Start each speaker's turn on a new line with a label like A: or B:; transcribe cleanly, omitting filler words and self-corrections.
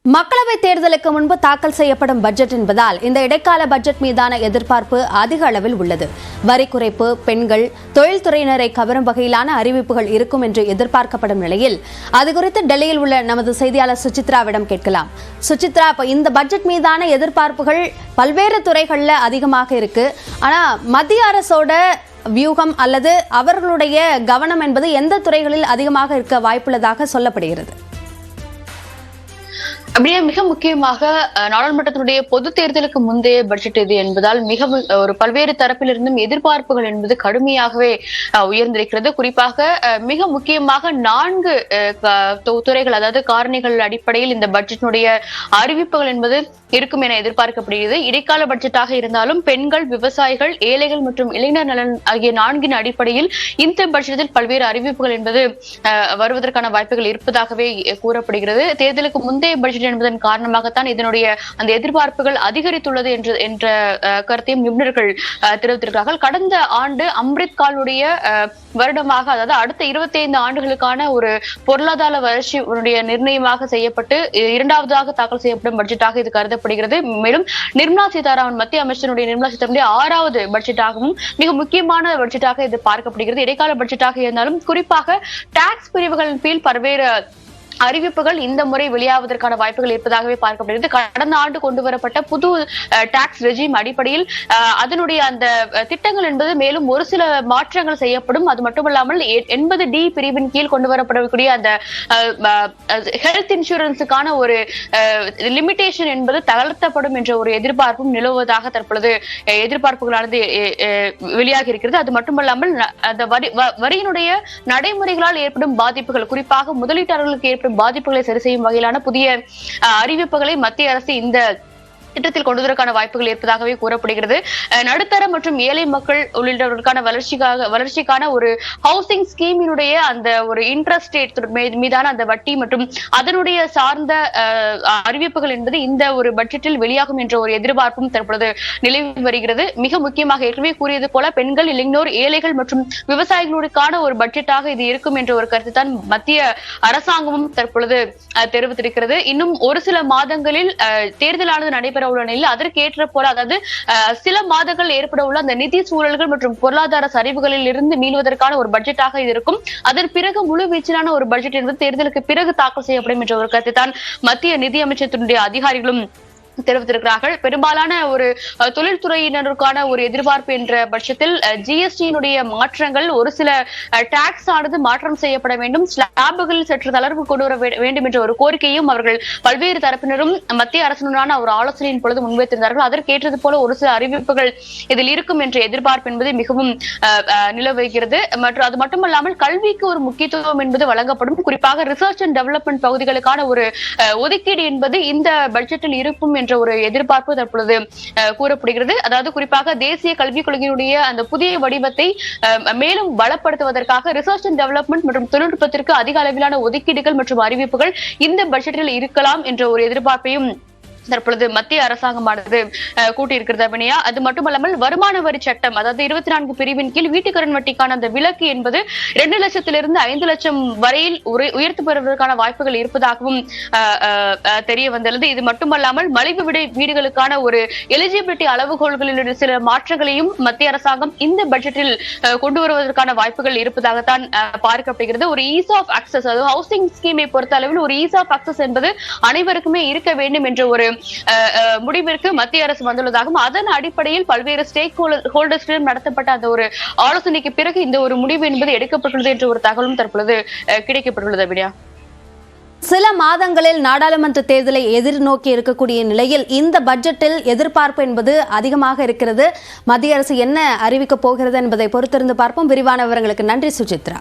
A: மக்களவை தேர்தலுக்கு முன்பு தாக்கல் செய்யப்படும் பட்ஜெட் என்பதால் இந்த இடைக்கால பட்ஜெட் மீதான எதிர்பார்ப்பு அதிக அளவில் உள்ளது. வரி குறைப்பு, பெண்கள், தொழில்துறையினரை கவரும் வகையிலான அறிவிப்புகள் இருக்கும் என்று எதிர்பார்க்கப்படும் நிலையில் அது குறித்து டெல்லியில் உள்ள நமது செய்தியாளர் சுசித்ராவிடம் கேட்கலாம். சுசித்ரா, இப்ப இந்த பட்ஜெட் மீதான எதிர்பார்ப்புகள் பல்வேறு துறைகள்ல அதிகமாக இருக்கு. ஆனா மத்திய அரசோட வியூகம் அல்லது அவர்களுடைய கவனம் என்பது எந்த துறைகளில் அதிகமாக இருக்க வாய்ப்புள்ளதாக சொல்லப்படுகிறது?
B: அப்படியே மிக முக்கியமாக நாடாளுமன்றத்தினுடைய பொது தேர்தலுக்கு முந்தைய பட்ஜெட் இது என்பதால் மிக ஒரு பல்வேறு தரப்பிலிருந்தும் எதிர்பார்ப்புகள் என்பது கடுமையாகவே உயர்ந்திருக்கிறது. குறிப்பாக மிக முக்கியமாக 4 துறைகள், அதாவது காரணிகள் அடிப்படையில் இந்த பட்ஜெட்டினுடைய அறிவிப்புகள் என்பது இருக்கும் என எதிர்பார்க்கப்படுகிறது. இடைக்கால பட்ஜெட்டாக இருந்தாலும் பெண்கள், விவசாயிகள், ஏழைகள் மற்றும் இளைஞர் நலன் ஆகிய 4 அடிப்படையில் இந்த பட்ஜெட்டில் பல்வேறு அறிவிப்புகள் என்பது வருவதற்கான வாய்ப்புகள் இருப்பதாகவே கூறப்படுகிறது. தேர்தலுக்கு முந்தைய பட்ஜெட் என்பதன் காரணமாகத்தான் இதனுடைய அந்த எதிர்பார்ப்புகள் அதிகரித்துள்ளது என்ற கருத்தையும் நிபுணர்கள் தெரிவித்திருக்கிறார்கள். கடந்த ஆண்டு அம்ரித் காலுடைய வருடமாக, அதாவது அடுத்த 25 ஆண்டுகளுக்கான ஒரு பொருளாதார வளர்ச்சி நிர்ணயமாக செய்யப்பட்டு 2வதாக தாக்கல் செய்யப்படும் பட்ஜெட்டாக இது கருதப்படுகிறது. மேலும் நிர்மலா சீதாராமன், மத்திய அமைச்சருடைய நிர்மலா சீதாராமன் 6வது பட்ஜெட்டாகவும் மிக முக்கியமான பட்ஜெட்டாக இது பார்க்கப்படுகிறது. இடைக்கால பட்ஜெட்டாக இருந்தாலும் குறிப்பாக டாக்ஸ் பிரிவுகளின் கீழ் பல்வேறு அறிவிப்புகள் இந்த முறை வெளியாவதற்கான வாய்ப்புகள் இருப்பதாகவே பார்க்கப்படுகிறது. கடந்த ஆண்டு கொண்டு வரப்பட்ட புது டாக்ஸ் ரெஜிம் அடிப்படையில் அதனுடைய அந்த திட்டங்கள் என்பது மேலும் ஒரு சில மாற்றங்கள் செய்யப்படும். அது மட்டுமல்லாமல் 80D பிரிவின் கீழ் கொண்டு வரப்படக்கூடிய அந்த ஹெல்த் இன்சூரன்ஸுக்கான ஒரு லிமிடேஷன் என்பது தளர்த்தப்படும் என்ற ஒரு எதிர்பார்ப்பும் நிலவுவதாக தற்பொழுது எதிர்பார்ப்புகளானது வெளியாகி இருக்கிறது. அது மட்டுமல்லாமல் அந்த வரியினுடைய நடைமுறைகளால் ஏற்படும் பாதிப்புகள், குறிப்பாக முதலீட்டாளர்களுக்கு ஏற்படும் பாதிப்புகளை சரி செய்யும் வகையிலான புதிய அறிவிப்புகளை மத்திய அரசு இந்த திட்டத்தில் கொண்டுவதற்கான வாய்ப்புகள் இருப்பதாகவே கூறப்படுகிறது. நடுத்தர மற்றும் ஏழை மக்கள் உள்ளிட்டவர்களுக்கான வளர்ச்சிக்கான ஒரு ஹவுசிங் ஸ்கீமினுடைய அந்த ஒரு இன்ட்ரெஸ்ட் ரேட் மீதான அந்த வட்டி மற்றும் அதனுடைய சார்ந்த அறிவிப்புகள் என்பது இந்த ஒரு பட்ஜெட்டில் வெளியாகும் என்ற ஒரு எதிர்பார்ப்பும் தற்பொழுது நிலவி வருகிறது. மிக முக்கியமாக ஏற்கனவே கூறியது போல பெண்கள், இளைஞர், ஏழைகள் மற்றும் விவசாயிகளுக்கான ஒரு பட்ஜெட்டாக இது இருக்கும் என்ற ஒரு கருத்து தான் மத்திய அரசாங்கமும் தற்பொழுது தெரிவித்திருக்கிறது. இன்னும் ஒரு சில மாதங்களில் தேர்தலானது நடைபெற உள்ள நிலையில் அதற்கேற்ற போல, அதாவது சில மாதங்கள் ஏற்பட உள்ள அந்த நிதி சூழல்கள் மற்றும் பொருளாதார சரிவுகளில் இருந்து மீள்வதற்கான ஒரு பட்ஜெட்டாக இது இருக்கும். அதன் பிறகு முழு வீச்சிலான ஒரு பட்ஜெட் என்பது தேர்தலுக்கு பிறகு தாக்கல் செய்யப்படும் என்ற ஒரு கருத்தை தான் மத்திய நிதி அமைச்சகத்தினுடைய அதிகாரிகளும் தெரிவித்திருக்கிறார்கள். பெரும்பாலான ஒரு தொழில்துறையினருக்கான ஒரு எதிர்பார்ப்பு என்ற பட்சத்தில் ஜிஎஸ்டியினுடைய மாற்றங்கள், ஒரு சில டாக்ஸ் ஆனது மாற்றம் செய்யப்பட வேண்டும், ஸ்லாபுகளில் சற்று தளர்வு கொண்டு வர வேண்டும் என்ற ஒரு கோரிக்கையும் அவர்கள் பல்வேறு தரப்பினரும் மத்திய அரசுடனான ஒரு ஆலோசனையின் பொழுது முன்வைத்திருந்தார்கள். அதற்கேற்றது போல ஒரு சில அறிவிப்புகள் இதில் இருக்கும் என்ற எதிர்பார்ப்பு என்பது மிகவும் நிலவுகிறது. மற்றும் அது மட்டுமல்லாமல் கல்விக்கு ஒரு முக்கியத்துவம் என்பது வழங்கப்படும். குறிப்பாக ரிசர்ச் அண்ட் டெவலப்மெண்ட் பகுதிகளுக்கான ஒரு ஒதுக்கீடு என்பது இந்த பட்ஜெட்டில் இருக்கும் என்ற ஒரு எதிர்பார்ப்பு தற்பொழுது கூறப்படுகிறது. அதாவது குறிப்பாக தேசிய கல்விக் கொள்கையினுடைய அந்த புதிய வடிவத்தை மேலும் பலப்படுத்துவதற்காக ரிசர்ச் அண்ட் டெவலப்மெண்ட் மற்றும் தொழில்நுட்பத்திற்கு அதிக அளவிலான ஒதுக்கீடுகள் மற்றும் அறிவிப்புகள் இந்த பட்ஜெட்டில் இருக்கலாம் என்ற ஒரு எதிர்பார்ப்பையும் தற்பொழுது மத்திய அரசாங்கமானது கூட்டியிருக்கிறது அபிநயா. அது மட்டுமல்லாமல் வருமான வரி சட்டம், அதாவது 24 பிரிவின் கீழ் வீட்டுக்கடன் வட்டிக்கான அந்த விலக்கு என்பது 2 லட்சத்திலிருந்து 5 லட்சம் வரையில் உயர்த்து பெறுவதற்கான வாய்ப்புகள் இருப்பதாகவும் தெரிய வந்துள்ளது. இது மட்டுமல்லாமல் மலிவு வீடுகளுக்கான ஒரு எலிஜிபிலிட்டி அளவுகோல்களில் சில மாற்றங்களையும் மத்திய அரசாங்கம் இந்த பட்ஜெட்டில் கொண்டு வருவதற்கான வாய்ப்புகள் இருப்பதாகத்தான் பார்க்கப்படுகிறது. ஒரு ஈஸ் ஆஃப் அக்சஸ், அதாவது ஹவுசிங் ஸ்கீமை பொறுத்த அளவில் ஒரு ஈஸ் ஆஃப் அக்சஸ் என்பது அனைவருக்குமே இருக்க வேண்டும் என்ற ஒரு முடிவிற்கு மத்திய அரசு வந்துள்ளதாகவும் அதன் அடிப்படையில் பல்வேறு ஸ்டேக் ஹோல்டர்ஸிடம் நடத்தப்பட்ட அந்த ஒரு ஆலோசனைக்கு பிறகு இந்த ஒரு முடிவு என்பது எடுக்கப்பட்டுள்ளது என்ற ஒரு தகவலும் தற்பொழுது கிடைக்கப்பட்டுள்ளது. அபிநயா,
A: சில மாதங்களில் நாடாளுமன்ற தேர்தலை எதிர்நோக்கி இருக்கக்கூடிய நிலையில் இந்த பட்ஜெட்டில் எதிர்பார்ப்பு என்பது அதிகமாக இருக்கிறது. மத்திய அரசு என்ன அறிவிக்கப் போகிறது என்பதை பொறுத்திருந்து பார்ப்போம். விரிவான விவரங்களுக்கு நன்றி சுசித்ரா.